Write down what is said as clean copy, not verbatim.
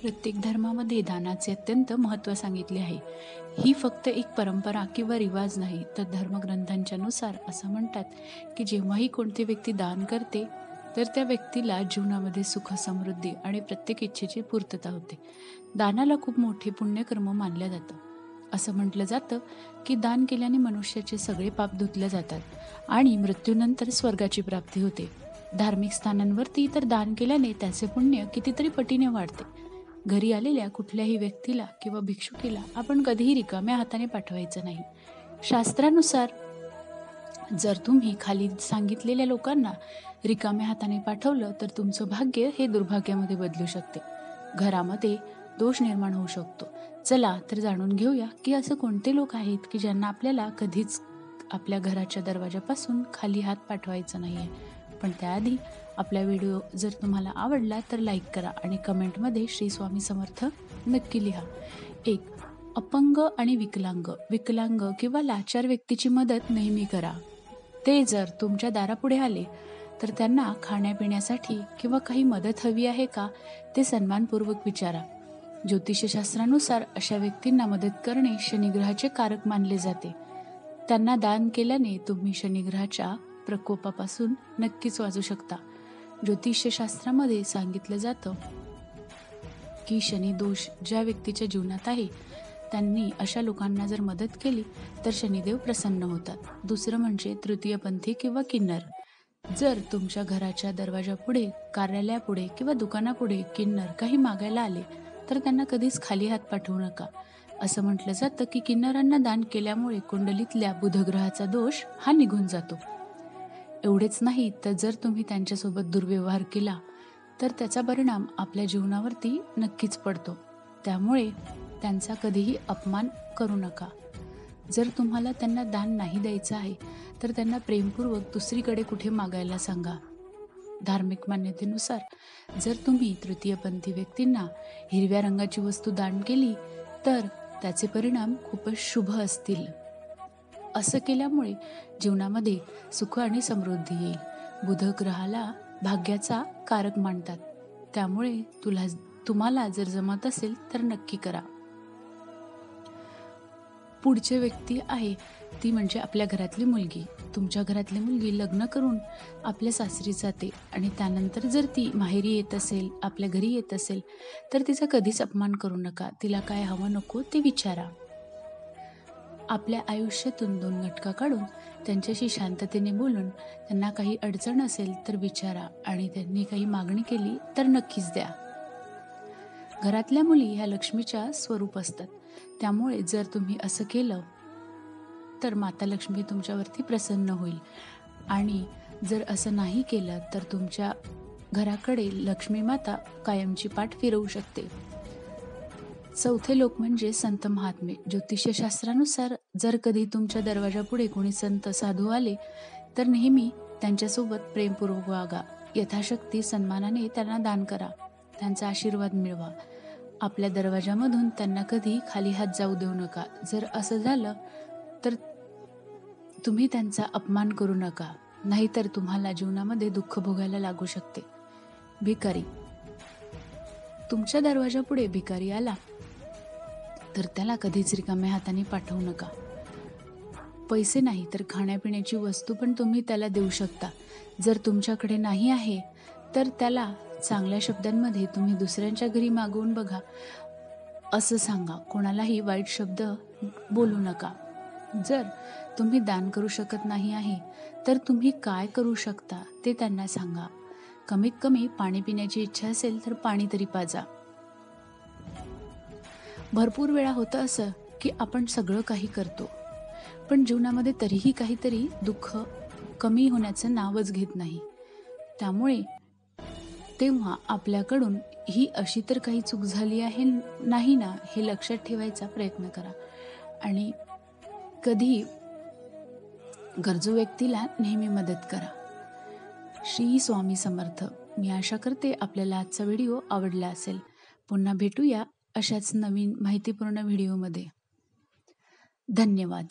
प्रत्येक धर्मामध्ये दानाचे अत्यंत महत्त्व सांगितले आहे. ही फक्त एक परंपरा किंवा रिवाज नाही, तर धर्मग्रंथांच्या नुसार असं म्हणतात की जेव्हाही कोणती व्यक्ती दान करते, तर त्या व्यक्तीला जीवनामध्ये सुख, समृद्धी आणि प्रत्येक इच्छेची पूर्तता होते. दानाला खूप मोठे पुण्यकर्म मानलं जातं. असं म्हटलं जातं की दान केल्याने मनुष्याचे सगळे पाप धुतले जातात आणि मृत्यूनंतर स्वर्गाची प्राप्ती होते. धार्मिक स्थानांवरती तर दान केल्याने त्याचे पुण्य कितीतरी पटीने वाढते. घरी आलेल्या कुठल्याही व्यक्तीला किंवा भिक्षुकीला आपण कधीही रिकाम्या हाताने पाठवायचं नाही. शास्त्रानुसार जर तुम्ही खाली सांगितलेल्या लोकांना रिकाम्या हाताने पाठवलं तर तुमचं भाग्य हे दुर्भाग्यामध्ये बदलू शकते. घरामध्ये दोष निर्माण होऊ शकतो. चला तर जाणून घेऊया की असं कोणते लोक आहेत की ज्यांना आपल्याला कधीच आपल्या घराच्या दरवाजापासून खाली हात पाठवायचा नाहीये. पण त्याआधी आपला व्हिडिओ जर तुम्हाला आवडला तर लाईक करा आणि कमेंटमध्ये श्री स्वामी समर्थ नक्की लिहा. 1. अपंग आणि विकलांग किंवा लाचार व्यक्तीची मदत नेहमी करा. ते जर तुमच्या दारापुढे आले तर त्यांना खाण्यापिण्यासाठी किंवा काही मदत हवी आहे का ते सन्मानपूर्वक विचारा. ज्योतिषशास्त्रानुसार अशा व्यक्तींना मदत करणे शनिग्रहाचे कारक मानले जाते. त्यांना दान केल्याने तुम्ही शनिग्रहाच्या प्रकोपापासून नक्कीच वाचू शकता. ज्योतिषशास्त्रामध्ये सांगितलं जातं की शनी दोष ज्या व्यक्तीच्या जीवनात आहे त्यांनी अशा लोकांना जर मदत केली तर शनिदेव प्रसन्न होतात. दुसरं म्हणजे तृतीयपंथी किंवा किन्नर. जर तुमच्या घराच्या दरवाजापुढे, कार्यालयापुढे किंवा दुकानापुढे किन्नर काही मागायला आले तर त्यांना कधीच खाली हात पाठवू नका. असं म्हटलं जातं की किन्नरांना दान केल्यामुळे कुंडलीतल्या बुधग्रहाचा दोष हा निघून जातो. एवढेच नाही तर जर तुम्ही त्यांच्यासोबत दुर्व्यवहार केला तर त्याचा परिणाम आपल्या जीवनावरती नक्कीच पडतो. त्यामुळे त्यांचा कधीही अपमान करू नका. जर तुम्हाला त्यांना दान नाही द्यायचं आहे तर त्यांना प्रेमपूर्वक दुसरीकडे कुठे मागायला सांगा. धार्मिक मान्यतेनुसार जर तुम्ही तृतीयपंथी व्यक्तींना हिरव्या रंगाची वस्तू दान केली तर त्याचे परिणाम खूपच शुभ असतील. असं केल्यामुळे जीवनामध्ये सुख आणि समृद्धी येईल. बुध ग्रहाला भाग्याचा कारक मानतात. त्यामुळे तुम्हाला जर जमत असेल तर नक्की करा. पुढची व्यक्ती आहे ती म्हणजे आपल्या घरातली मुलगी. तुमच्या घरातली मुलगी लग्न करून आपल्या सासरी जाते आणि त्यानंतर जर ती माहेरी येत असेल, आपल्या घरी येत असेल तर तिचा कधीच अपमान करू नका. तिला काय हवं नको ते विचारा. आपल्या आयुष्यातून 2 घटका काढून त्यांच्याशी शांततेने बोलून त्यांना काही अडचण असेल तर विचारा आणि त्यांनी काही मागणी केली तर नक्कीच द्या. घरातल्या मुली ह्या लक्ष्मीच्या स्वरूप असतात. त्यामुळे जर तुम्ही असं केलं तर माता लक्ष्मी तुमच्यावरती प्रसन्न होईल आणि जर असं नाही केलं तर तुमच्या घराकडे लक्ष्मी माता कायमची पाठ फिरवू शकते. चौथे लोक म्हणजे संत महात्मे. ज्योतिषशास्त्रानुसार जर कधी तुमच्या दरवाजापुढे कोणी संत साधू आले तर नेहमी त्यांच्यासोबत प्रेमपूर्वक वागा. यथाशक्ती सन्मानाने त्यांना दान करा. त्यांचा आशीर्वाद मिळवा. आपल्या दरवाजामधून त्यांना कधी खाली हात जाऊ देऊ नका. जर असं झालं तर तुम्ही त्यांचा अपमान करू नका, नाहीतर तुम्हाला जीवनामध्ये दुःख भोगायला लागू शकते. भिकारी. तुमच्या दरवाजापुढे भिकारी आला तर त्याला कधीच रिकाम्या हाताने पाठवू नका. पैसे नाही तर खाण्यापिण्याची वस्तू पण तुम्ही त्याला देऊ शकता. जर तुमच्याकडे नाही आहे तर त्याला चांगल्या शब्दांमध्ये तुम्ही दुसऱ्यांच्या घरी मागवून बघा असं सांगा. कोणालाही वाईट शब्द बोलू नका. जर तुम्ही दान करू शकत नाही आहे तर तुम्ही काय करू शकता ते त्यांना सांगा. कमीत कमी पाणी पिण्याची इच्छा असेल तर पाणी तरी पाजा. भरपूर वेळा होतं असं की आपण सगळं काही करतो पण जीवनामध्ये तरीही काहीतरी दुःख कमी होण्याचं नावच घेत नाही. त्यामुळे तेव्हा आपल्याकडून ही अशी तर काही चूक झाली आहे नाही ना हे लक्षात ठेवायचा प्रयत्न करा आणि कधी गरजू व्यक्तीला नेहमी मदत करा. श्री स्वामी समर्थ. मी आशा करते आपल्याला आजचा व्हिडिओ आवडला असेल. पुन्हा भेटूया अशाच नवीन माहितीपूर्ण व्हिडिओमध्ये. धन्यवाद.